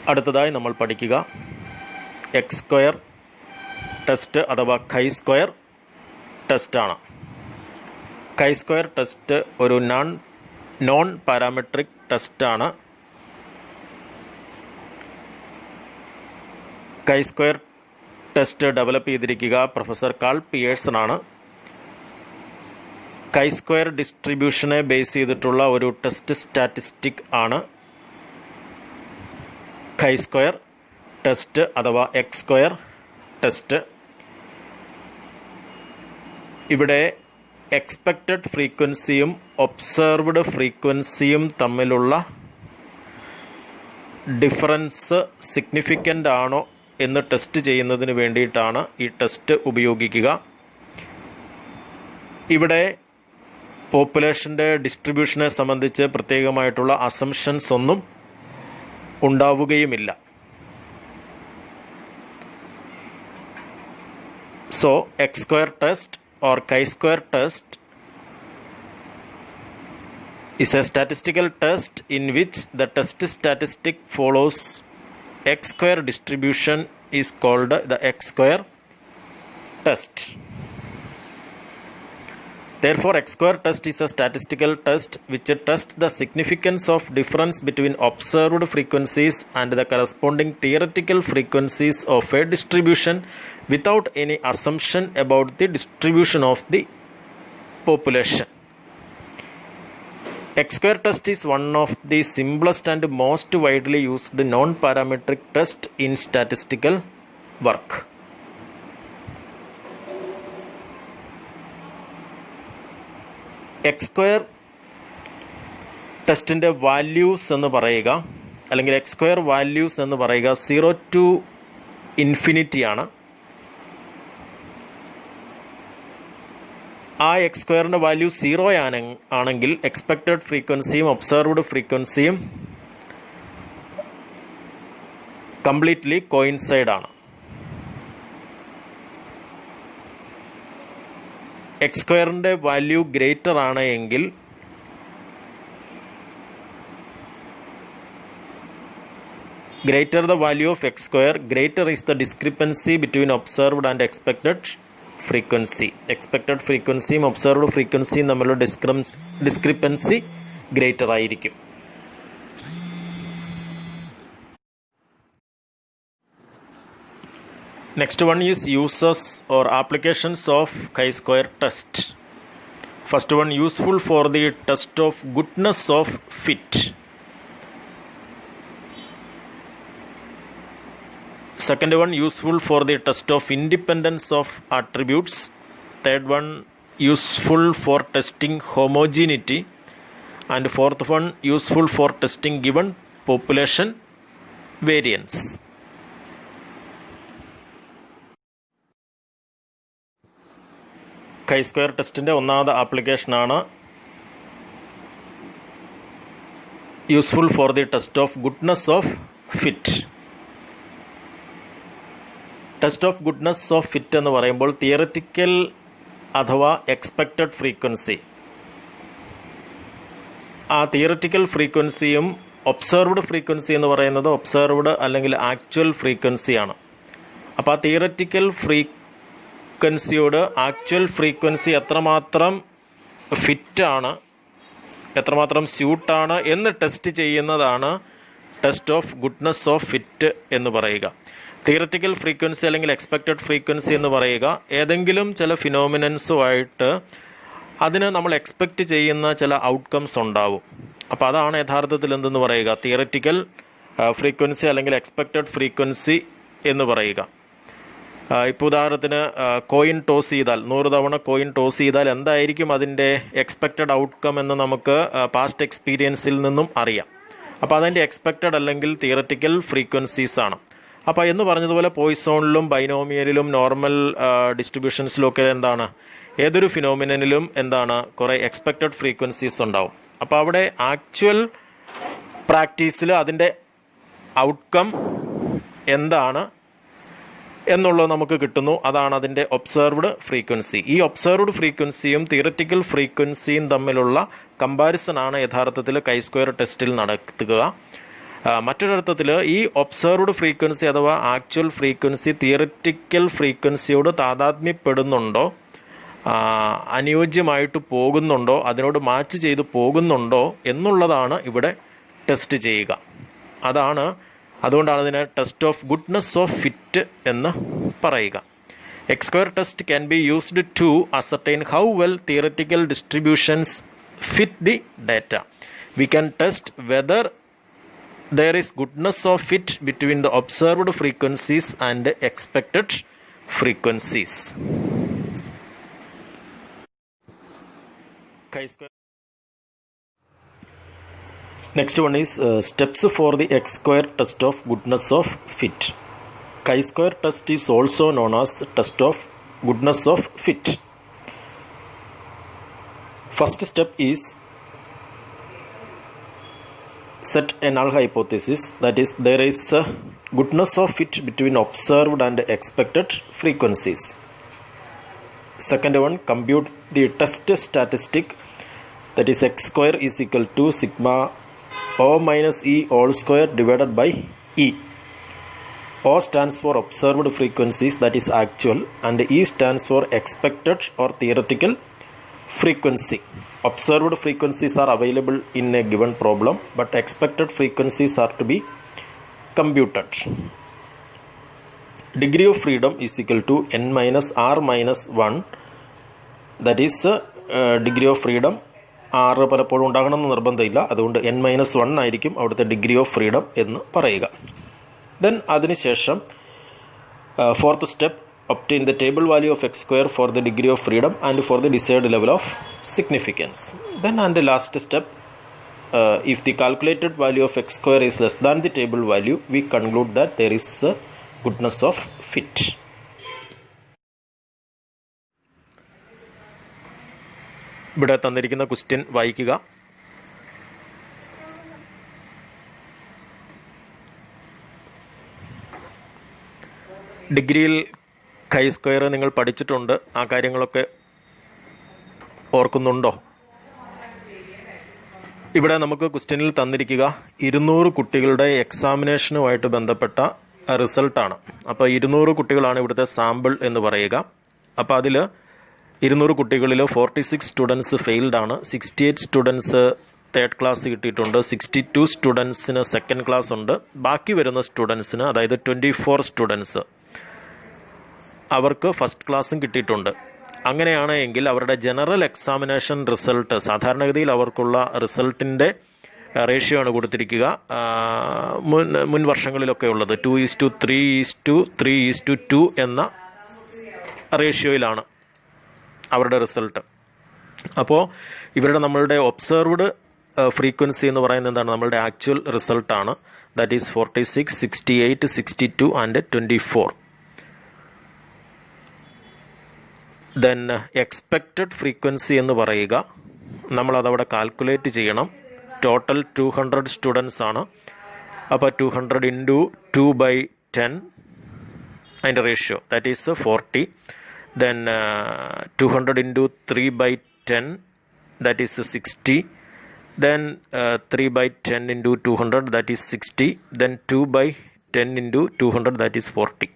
അടുത്തതായി നമ്മൾ പഠിക്കുക എക്സ് സ്ക്വയർ ടെസ്റ്റ് അഥവാ കൈ സ്ക്വയർ ടെസ്റ്റാണ്. കൈ സ്ക്വയർ ടെസ്റ്റ് ഒരു നോൺ പാരാമെട്രിക് ടെസ്റ്റാണ്. കൈ സ്ക്വയർ ടെസ്റ്റ് ഡെവലപ്പ് ചെയ്തിരിക്കുക പ്രൊഫസർ കാൾ പിയേഴ്സൺ ആണ്. കൈ സ്ക്വയർ ഡിസ്ട്രിബ്യൂഷനെ ബേസ് ചെയ്തിട്ടുള്ള ഒരു ടെസ്റ്റ് സ്റ്റാറ്റിസ്റ്റിക് ആണ് കൈ സ്ക്വയർ ടെസ്റ്റ് അഥവാ എക്സ് സ്ക്വയർ ടെസ്റ്റ്. ഇവിടെ എക്സ്പെക്റ്റഡ് ഫ്രീക്വൻസിയും ഒബ്സർവ്ഡ് ഫ്രീക്വൻസിയും തമ്മിലുള്ള ഡിഫറൻസ് സിഗ്നിഫിക്കൻ്റ് ആണോ എന്ന് ടെസ്റ്റ് ചെയ്യുന്നതിന് വേണ്ടിയിട്ടാണ് ഈ ടെസ്റ്റ് ഉപയോഗിക്കുക. ഇവിടെ പോപ്പുലേഷൻ്റെ ഡിസ്ട്രിബ്യൂഷനെ സംബന്ധിച്ച് പ്രത്യേകമായിട്ടുള്ള അസംഷൻസ് ഒന്നും ഉണ്ടാവുകയുമില്ല. So X square test or chi-square test is a statistical test in which the test statistic follows x-square distribution is called the x-square test. Therefore, x-square test is a statistical test which tests the significance of difference between observed frequencies and the corresponding theoretical frequencies of a distribution without any assumption about the distribution of the population. X-square test is one of the simplest and most widely used non-parametric test in statistical work. X square ടെസ്റ്റിൻ്റെ values എന്ന് പറയുക, അല്ലെങ്കിൽ X square values എന്ന് പറയുക 0 to infinity ആണ്. ആ X സ്ക്വയറിൻ്റെ value 0 ആണെങ്കിൽ എക്സ്പെക്റ്റഡ് ഫ്രീക്വൻസിയും ഒബ്സർവ്ഡ് ഫ്രീക്വൻസിയും കംപ്ലീറ്റ്ലി കോയിൻസൈഡ് ആണ്. എക്സ് സ്ക്വയറിൻ്റെ വാല്യൂ ഗ്രേറ്റർ ആണ് എങ്കിൽ greater the value of x square, greater is the discrepancy between observed and expected frequency. Expected frequency യും observed frequency യും തമ്മിലുള്ള discrepancy greater ആയിരിക്കും. Next one is uses or applications of chi-square test. First one, useful for the test of goodness of fit. Second one, useful for the test of independence of attributes. Third one, useful for testing homogeneity. And fourth one, useful for testing given population variance. chi-square ടെസ്റ്റിൻ്റെ ഒന്നാമത്തെ ആപ്ലിക്കേഷനാണ് useful for the test of goodness of fit. Test of goodness of fit എന്ന് പറയുമ്പോൾ theoretical അഥവാ expected frequency, ആ theoretical ഫ്രീക്വൻസിയും observed frequency എന്ന് പറയുന്നത് observed അല്ലെങ്കിൽ ആക്ച്വൽ ഫ്രീക്വൻസിയാണ്. അപ്പോൾ ആ തിയററ്റിക്കൽ ഫ്രീക്വൻസിയോട് ആക്ച്വൽ ഫ്രീക്വൻസി എത്രമാത്രം ഫിറ്റാണ്, എത്രമാത്രം സ്യൂട്ടാണ് എന്ന് ടെസ്റ്റ് ചെയ്യുന്നതാണ് test of goodness of fit എന്ന് പറയുക. തിയററ്റിക്കൽ ഫ്രീക്വൻസി അല്ലെങ്കിൽ എക്സ്പെക്റ്റഡ് ഫ്രീക്വൻസി എന്ന് പറയുക ഏതെങ്കിലും ചില ഫിനോമിനൻസുമായിട്ട് അതിന് നമ്മൾ എക്സ്പെക്റ്റ് ചെയ്യുന്ന ചില ഔട്ട്കംസ് ഉണ്ടാവും. അപ്പോൾ അതാണ് യഥാർത്ഥത്തിൽ എന്തെന്ന് പറയുക, തിയററ്റിക്കൽ ഫ്രീക്വൻസി അല്ലെങ്കിൽ എക്സ്പെക്റ്റഡ് ഫ്രീക്വൻസി എന്ന് പറയുക. ഇപ്പോൾ ഉദാഹരണത്തിന് കോയിൻ ടോസ് ചെയ്താൽ, 100 തവണ കോയിൻ ടോസ് ചെയ്താൽ എന്തായിരിക്കും അതിൻ്റെ എക്സ്പെക്റ്റഡ് ഔട്ട്കം എന്ന് നമുക്ക് പാസ്റ്റ് എക്സ്പീരിയൻസിൽ നിന്നും അറിയാം. അപ്പോൾ അതിൻ്റെ എക്സ്പെക്റ്റഡ് അല്ലെങ്കിൽ തിയററ്റിക്കൽ ഫ്രീക്വൻസീസ് ആണ്. അപ്പോൾ എന്ന് പറഞ്ഞതുപോലെ പോയിസോണിലും ബൈനോമിയലിലും നോർമൽ ഡിസ്ട്രിബ്യൂഷൻസിലും ഒക്കെ എന്താണ്, ഏതൊരു ഫിനോമിനനിലും എന്താണ് കുറേ എക്സ്പെക്റ്റഡ് ഫ്രീക്വൻസീസ് ഉണ്ടാവും. അപ്പോൾ അവിടെ ആക്ച്വൽ പ്രാക്ടീസിൽ അതിൻ്റെ ഔട്ട്കം എന്താണ് എന്നുള്ളത് നമുക്ക് കിട്ടുന്നു. അതാണ് അതിൻ്റെ ഒബ്സർവ്ഡ് ഫ്രീക്വൻസി. ഈ ഒബ്സർവ്ഡ് ഫ്രീക്വൻസിയും തിയററ്റിക്കൽ ഫ്രീക്വൻസിയും തമ്മിലുള്ള കമ്പാരിസൺ ആണ് യഥാർത്ഥത്തിൽ chi-square ടെസ്റ്റിൽ നടത്തുക. മറ്റൊരർത്ഥത്തിൽ ഈ ഒബ്സർവ്ഡ് ഫ്രീക്വൻസി അഥവാ ആക്ച്വൽ ഫ്രീക്വൻസി തിയററ്റിക്കൽ ഫ്രീക്വൻസിയോട് താതാത്മ്യപ്പെടുന്നുണ്ടോ, അനുയോജ്യമായിട്ട് പോകുന്നുണ്ടോ, അതിനോട് മാച്ച് ചെയ്ത് പോകുന്നുണ്ടോ എന്നുള്ളതാണ് ഇവിടെ ടെസ്റ്റ് ചെയ്യുക. അതുകൊണ്ടാണ് ഇതിനെ test of goodness of fit എന്ന് പറയുക. X square test can be used to ascertain how well theoretical distributions fit the data. We can test whether there is goodness of fit between the observed frequencies and expected frequencies. Next one is steps for the X square test of goodness of fit. Chi-square test is also known as test of goodness of fit. First step is set a null hypothesis, that is there is a goodness of fit between observed and expected frequencies. Second one, compute the test statistic, that is x square is equal to sigma O minus E all square divided by E. O stands for observed frequencies, that is actual, and E stands for expected or theoretical frequency. Observed frequencies are available in a given problem, but expected frequencies are to be computed. Degree of freedom is equal to n minus r minus 1, that is degree of freedom. r പലപ്പോഴും ഉണ്ടാകണമെന്ന് നിർബന്ധമില്ല, അതുകൊണ്ട് n minus 1 ആയിരിക്കും അവിടുത്തെ degree of freedom എന്ന് പറയുക. Then അതിനുശേഷം fourth step, obtain the table value of x square for the degree of freedom and for the desired level of significance. Then and the last step, if the calculated value of x square is less than the table value, we conclude that there is a goodness of fit. ഇവിടെ തന്നിരിക്കുന്ന question വായിക്കുക. ഡിഗ്രിയിൽ chi square നിങ്ങൾ പഠിച്ചിട്ടുണ്ട്, ആ കാര്യങ്ങളൊക്കെ ഓർക്കുന്നുണ്ടോ? ഇവിടെ നമുക്ക് ക്വസ്റ്റ്യനിൽ തന്നിരിക്കുക 200 കുട്ടികളുടെ എക്സാമിനേഷനുമായിട്ട് ബന്ധപ്പെട്ട റിസൾട്ടാണ്. അപ്പോൾ 200 കുട്ടികളാണ് ഇവിടുത്തെ സാമ്പിൾ എന്ന് പറയുക. അപ്പോൾ അതിൽ 200 കുട്ടികളിൽ 46 സ്റ്റുഡൻസ് ഫെയിൽഡ് ആണ്, 68 സ്റ്റുഡൻസ് തേർഡ് ക്ലാസ് കിട്ടിയിട്ടുണ്ട്, 62 സ്റ്റുഡൻസിന് സെക്കൻഡ് ക്ലാസ് ഉണ്ട്. ബാക്കി വരുന്ന സ്റ്റുഡൻസിന്, അതായത് 24 സ്റ്റുഡൻസ്, അവർക്ക് ഫസ്റ്റ് ക്ലാസ്സും കിട്ടിയിട്ടുണ്ട്. അങ്ങനെയാണ് എങ്കിൽ അവരുടെ ജനറൽ എക്സാമിനേഷൻ റിസൾട്ട്, സാധാരണഗതിയിൽ അവർക്കുള്ള റിസൾട്ടിൻ്റെ റേഷ്യോ ആണ് കൊടുത്തിരിക്കുക. മുൻ വർഷങ്ങളിലൊക്കെ ഉള്ളത് 2:3:3:2 എന്ന റേഷ്യോയിലാണ് അവരുടെ റിസൾട്ട്. അപ്പോൾ നമ്മളുടെ ഒബ്സർവ്ഡ് ഫ്രീക്വൻസി എന്ന് പറയുന്നത് എന്താണ്? നമ്മളുടെ ആക്ച്വൽ റിസൾട്ടാണ്. That is 46, 68, 62 and 24. Then expected frequency എന്ന് പറയുക, നമ്മളതവിടെ കാൽക്കുലേറ്റ് ചെയ്യണം. ടോട്ടൽ 200 സ്റ്റുഡൻസ് ആണ്. അപ്പോൾ 200 ഇൻറ്റു 2/10 അതിൻ്റെ ratio, that is 40. Then 200 into 3/10, that is 60. Then 3/10 into 200, that is 60. Then 2/10 into 200, that is 40.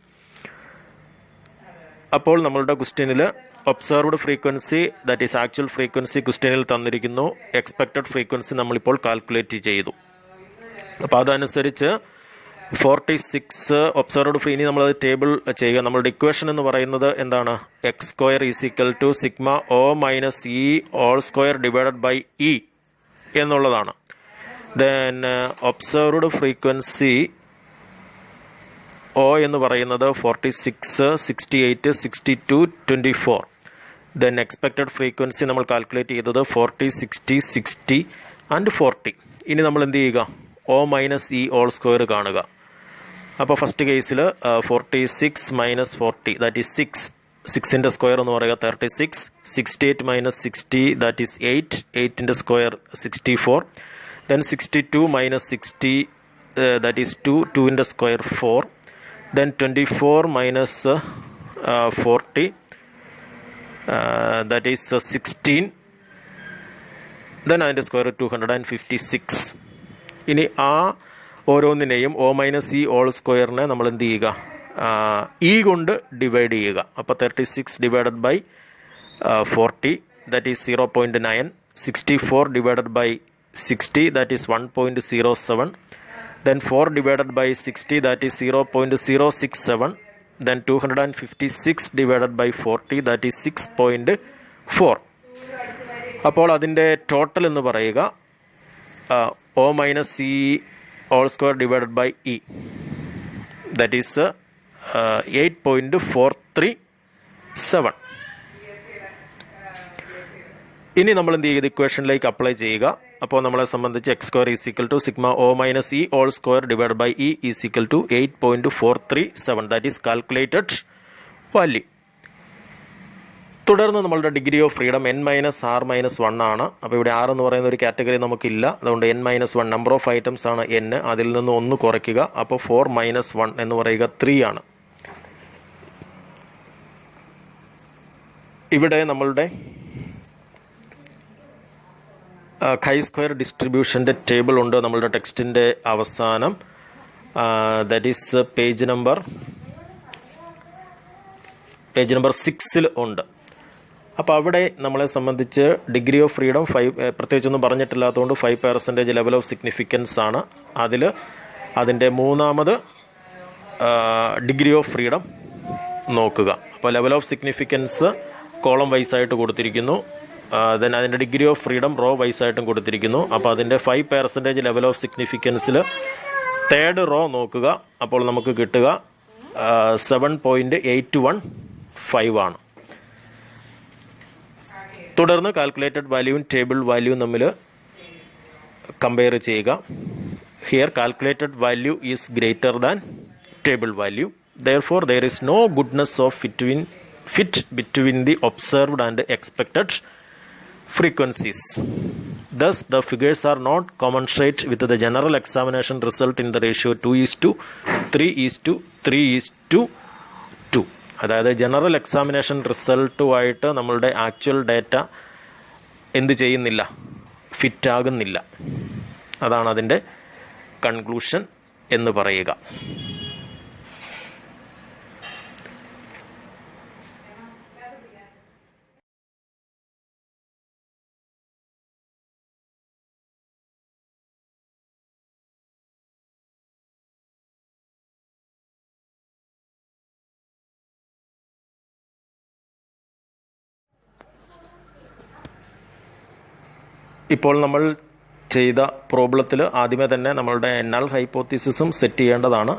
അപ്പോൾ നമ്മളുടെ ക്വസ്റ്റ്യനിൽ observed frequency, that is actual frequency ക്വസ്റ്റ്യനിൽ തന്നിരിക്കുന്നു. എക്സ്പെക്റ്റഡ് ഫ്രീക്വൻസി നമ്മളിപ്പോൾ കാൽക്കുലേറ്റ് ചെയ്തു. അപ്പോൾ അതനുസരിച്ച് 46 ഒബ്സർവ്ഡ് ഫ്രീ. ഇനി നമ്മളത് ടേബിൾ ചെയ്യുക. നമ്മളുടെ ഇക്വേഷൻ എന്ന് പറയുന്നത് എന്താണ്? X square is equal to sigma O minus E whole square divided by E എന്നുള്ളതാണ്. ദെൻ ഒബ്സർവ്ഡ് ഫ്രീക്വൻസി ഒ എന്ന് പറയുന്നത് 46, 68, 62, 24. ദെൻ എക്സ്പെക്റ്റഡ് ഫ്രീക്വൻസി നമ്മൾ കാൽക്കുലേറ്റ് ചെയ്തത് 40, 60, 60 ആൻഡ് 40. ഇനി നമ്മൾ എന്ത് ചെയ്യുക? O minus E whole square കാണുക. അപ്പോൾ ഫസ്റ്റ് കേസിൽ 46 മൈനസ് 40, ദാറ്റ് ഈസ് 6. 6ൻ്റെ സ്ക്വയർ എന്ന് പറയുക 36. 68 മൈനസ് 60, ദാറ്റ് ഈസ് 8. 8ൻ്റെ square 64. Then 62 minus 60, that is 2. 2ൻ്റെ square 4. Then 24 minus 40, that is 16. Then അതിൻ്റെ സ്ക്വയർ 256. ഇനി ആ ഓരോന്നിനെയും ഒ മൈനസ് ഇ ഹോൾ സ്ക്വയറിനെ നമ്മൾ എന്ത് ചെയ്യുക, ഇ കൊണ്ട് ഡിവൈഡ് ചെയ്യുക. അപ്പോൾ 36 divided by 40 that is 0.9. 64 divided by 60 that is 1.07. then 4 divided by 60 that is 0.067. then 256 divided by 40 that is 6.4. അപ്പോൾ അതിൻ്റെ ടോട്ടൽ എന്ന് പറയുക O minus E whole square divided by E that is 8.437. ഇനി നമ്മൾ എന്ത് ചെയ്യുക, ഇക്വേഷനിലേക്ക് അപ്ലൈ ചെയ്യുക. അപ്പോൾ നമ്മളെ സംബന്ധിച്ച് X square is equal to sigma O minus E whole square divide by E is equal to 8.437. That is calculated value. തുടർന്ന് നമ്മളുടെ ഡിഗ്രി ഓഫ് ഫ്രീഡം n-r-1 ആണ്. അപ്പോൾ ഇവിടെ r എന്ന് പറയുന്ന ഒരു കാറ്റഗറി നമുക്കില്ല, അതുകൊണ്ട് n-1 നമ്പർ ഓഫ് ഐറ്റംസ് ആണ് n. അതിൽ നിന്ന് 1 കുറയ്ക്കുക. അപ്പോൾ 4 - 1 എന്ന് പറയുക 3 ആണ്. ഇവിടെ നമ്മളുടെ കൈ സ്ക്വയർ ഡിസ്ട്രിബ്യൂഷൻ്റെ ടേബിൾ ഉണ്ട് നമ്മളുടെ ടെക്സ്റ്റിൻ്റെ അവസാനം. ദാറ്റ് ഈസ് പേജ് നമ്പർ 6 ഉണ്ട്. അപ്പോൾ അവിടെ നമ്മളെ സംബന്ധിച്ച് ഡിഗ്രി ഓഫ് ഫ്രീഡം 5 പ്രത്യേകിച്ചൊന്നും പറഞ്ഞിട്ടില്ലാത്തതുകൊണ്ട് 5% ലെവൽ ഓഫ് സിഗ്നിഫിക്കൻസ് ആണ്. അതിൻ്റെ മൂന്നാമത് ഡിഗ്രി ഓഫ് ഫ്രീഡം നോക്കുക. അപ്പോൾ level of significance column vice ആയിട്ട് കൊടുത്തിരിക്കുന്നു. ദെൻ അതിൻ്റെ degree of freedom raw vice ആയിട്ടും കൊടുത്തിരിക്കുന്നു. അപ്പോൾ അതിൻ്റെ 5% ലെവൽ ഓഫ് സിഗ്നിഫിക്കൻസിൽ തേർഡ് റോ നോക്കുക. അപ്പോൾ നമുക്ക് കിട്ടുക 7.815 ആണ്. തുടർന്ന് കാൽക്കുലേറ്റഡ് വാല്യൂവും ടേബിൾ വാല്യൂവും തമ്മിൽ കമ്പയർ ചെയ്യുക. Here calculated value is greater than table value. therefore there is no goodness of fit between the observed and expected frequencies. Thus the figures are not commensurate with the general examination result in the ratio 2:3:3:2. അതായത് general examination റിസൾട്ടുമായിട്ട് നമ്മളുടെ actual data എന്ത് ചെയ്യുന്നില്ല, fit ആകുന്നില്ല. അതാണ് അതിൻ്റെ conclusion എന്ന് പറയുക. ഇപ്പോൾ നമ്മൾ ചെയ്ത പ്രോബ്ലത്തിൽ ആദ്യമേ തന്നെ നമ്മളുടെ നൾ ഹൈപ്പോത്തീസിസും സെറ്റ് ചെയ്യേണ്ടതാണ്.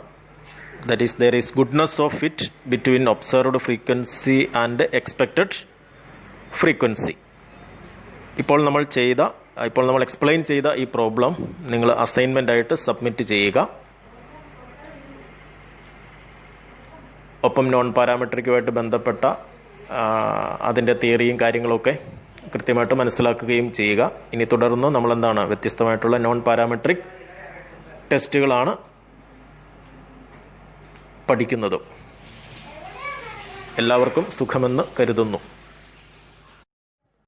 That is there is goodness of fit between observed frequency and expected frequency. ഇപ്പോൾ നമ്മൾ എക്സ്പ്ലെയിൻ ചെയ്ത ഈ പ്രോബ്ലം നിങ്ങൾ അസൈൻമെൻ്റ് ആയിട്ട് സബ്മിറ്റ് ചെയ്യുക. ഒപ്പം നോൺ പാരാമെട്രിക്കുമായിട്ട് ബന്ധപ്പെട്ട അതിൻ്റെ തിയറിയും കാര്യങ്ങളൊക്കെ കൃത്യമായിട്ട് മനസ്സിലാക്കുകയും ചെയ്യുക. ഇനി തുടർന്ന് നമ്മളെന്താണ് വ്യത്യസ്തമായിട്ടുള്ള നോൺ പാരാമെട്രിക് ടെസ്റ്റുകളാണ് പഠിക്കുന്നത്. എല്ലാവർക്കും സുഖമെന്ന് കരുതുന്നു.